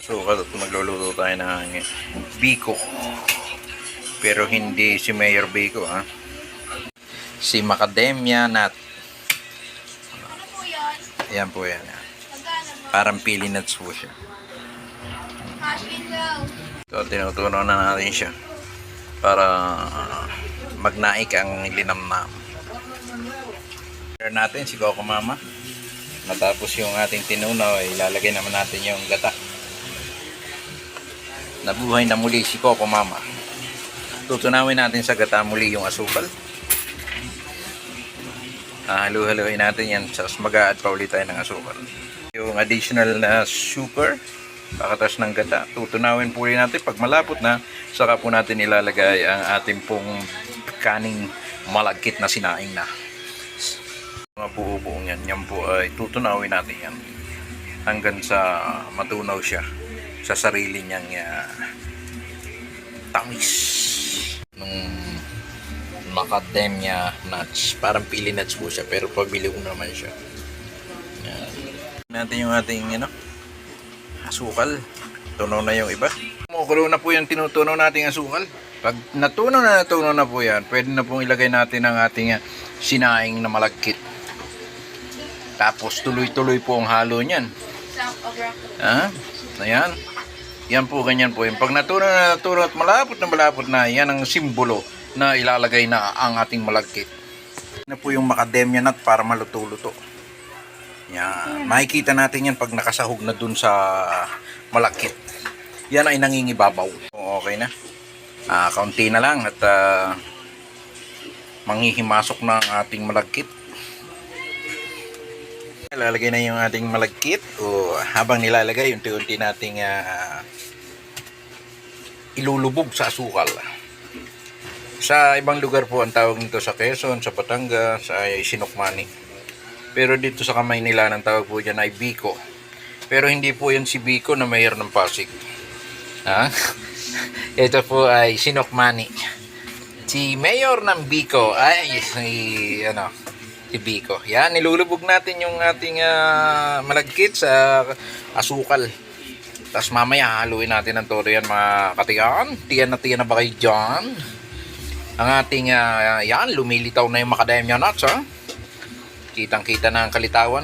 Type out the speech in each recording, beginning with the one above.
So, magluluto tayo ng biko. Pero hindi si Mayor Biko, ha? Si Macadamia Nut. Ano po yan? Ayan po yan. Magkano mo? Parang pili nuts po siya. Cash in daw. So, tinutunaw na natin siya. Para magnaik ang linamnam. Share natin si Coco Mama. Matapos yung ating tinunaw, ilalagay naman natin yung gata. Nabuhay na muli si Coco Mama. Tutunawin natin sa gata muli yung asukal. Halu-haluin natin yan. Tapos mag-a-add pa ulit tayo ng asukal. Yung additional na sugar, pakatas ng gata. Tutunawin po rin natin. Pag malapot na, saka po natin ilalagay ang ating pong kaning malagkit na sinaing na. Mga buo-buong yan. Yan po ay tutunawin natin yan. Hanggang sa matunaw siya sa sarili niyang tamis. Nung macadamia nuts. Parang pili nuts po siya. Pero pabili ko naman siya. Yan. Natin yung ating asukal. Tunaw na yung iba. Kumukulo na po yung tinutunaw nating asukal. Pag natunaw na po yan, pwede na pong ilagay natin ang ating sinaing na malagkit. Tapos tuloy-tuloy po ang halo niyan. Ayan. Yan po, ganyan po. Pag natunaw at malapot na, yan ang simbolo na ilalagay na ang ating malagkit. Yan po yung macadamia nut para maluto-luto. Yan. Makikita natin yan pag nakasahog na dun sa malagkit. Yan ay nangingibabaw. Okay na. Kaunti na lang at manghihimasok na ang ating malagkit. Lalagay na yung ating malagkit. Habang nilalagay, unti-unti nating ilulubog sa asukal. Sa ibang lugar po ang tawag nito sa Quezon, sa Batangas ay sinukmani. Pero dito sa Kamaynila ang tawag po dyan ay biko. Pero hindi po yan si Biko na mayor ng Pasig. Ito po ay sinukmani. Si mayor ng Biko ay si Biko. Yan, nilulubog natin yung ating malagkit sa asukal. Tapos mamaya haluin natin ng todo yan mga katiyan. Tiyan na ba kayo dyan? Ang ating yan, lumilitaw na yung macadamia nuts, ha? Kitang-kita na ang kalitawan.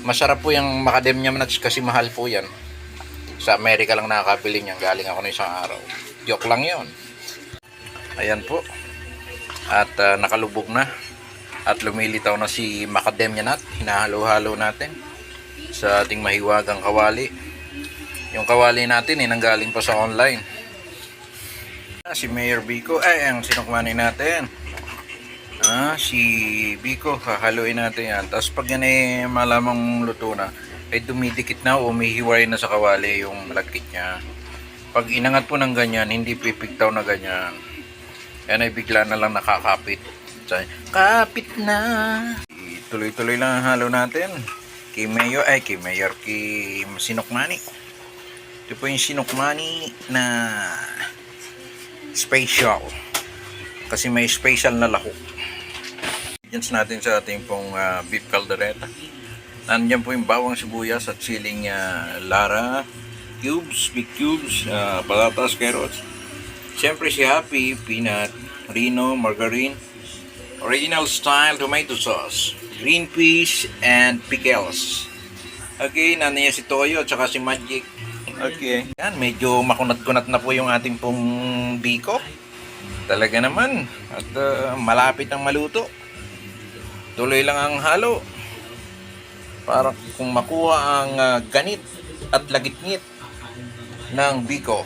Masarap po yung macadamia nuts kasi mahal po yan. Sa Amerika lang nakakabili niyan. Galing ako ng isang araw. Joke lang yon. Ayan po. At nakalubog na. At lumilitaw na si macadamia nut. Hinahalo-halo natin sa ating mahiwagang kawali. Yung kawali natin nanggaling pa sa online. Si Mayor Biko ay ang sinukmani natin. Si Biko, hahaluin natin yan. Tapos pag yan ay malamang luto na, ay dumidikit na o umihiwalay na sa kawali yung malagkit niya. Pag inangat po ng ganyan, hindi pipigtaw na ganyan. Yan ay bigla na lang nakakapit. Kapit na. Tuloy-tuloy lang ang halo natin. Kay sinukmani. Ito po yung sinukmani na special. Kasi may special na lahok. Yan natin sa ating pong beef caldereta. Nandiyan po yung bawang sibuyas at siling lara, cubes, big cubes, patatas, carrots. Siyempre si Happy, peanut, Rino, margarine, original style tomato sauce, green peas, and pickles. Okay, nandiyan si Toyo at saka si Magic. Okay. Yan, medyo makunat-kunat na po yung ating pong biko. Talaga naman. At malapit ang maluto. Tuloy lang ang halo. Para kung makuha ang ganit at lagitngit ng biko.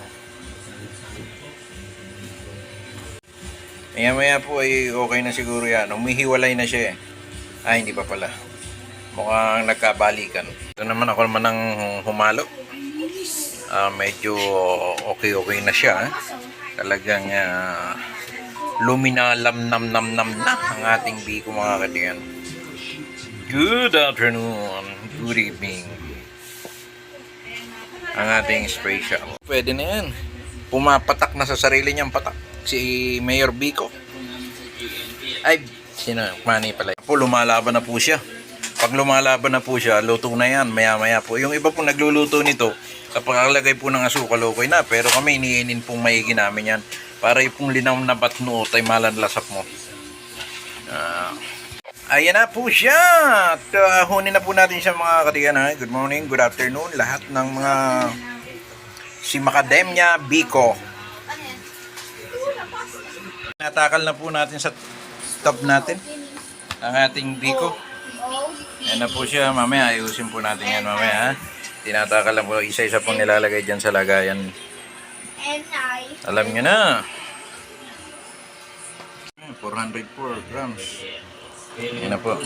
Maya-maya po ay okay na siguro yan. Umihiwalay na siya eh. Hindi pa pala. Mukhang nagkabalikan. Ito naman ako naman ang humalo. Medyo okay na siya. Talagang luminalam-nam-nam-nam na ang ating biko mga katiyan. Good afternoon, good evening. Ang ating special. Pwede na yan. Pumapatak na sa sarili niyang patak. Si Mayor Biko. Ay, sinukmani pala. Lumalaban na po siya. Pag lumalaban na po siya, luto na yan, maya-maya po. Yung iba po nagluluto nito, Kapakalagay po ng asukal, okay na. Pero kami, iniinin pong maigi namin yan. Para yung pong linaw na batnuot ay malanlasap mo. Ayan na po siya. At hunin na po natin siya mga katigan. Good morning, good afternoon. Lahat ng mga si Macadamia Biko. Ano yan? Natakal na po natin sa stove natin ang ating Biko. Ayan na po siya. Mamaya ayusin po natin yan mamaya. Tinatakal lang po. Isa-isa pong nilalagay dyan sa lagayan. Alam nyo na. 404 grams. Yan na po.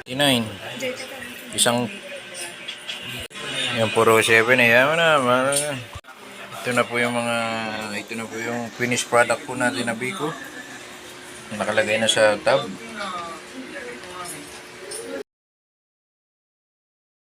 89. Isang yung puro 7 eh. Yan na. Ito na po yung finished product po natin na Biko. Nakalagay na sa tub.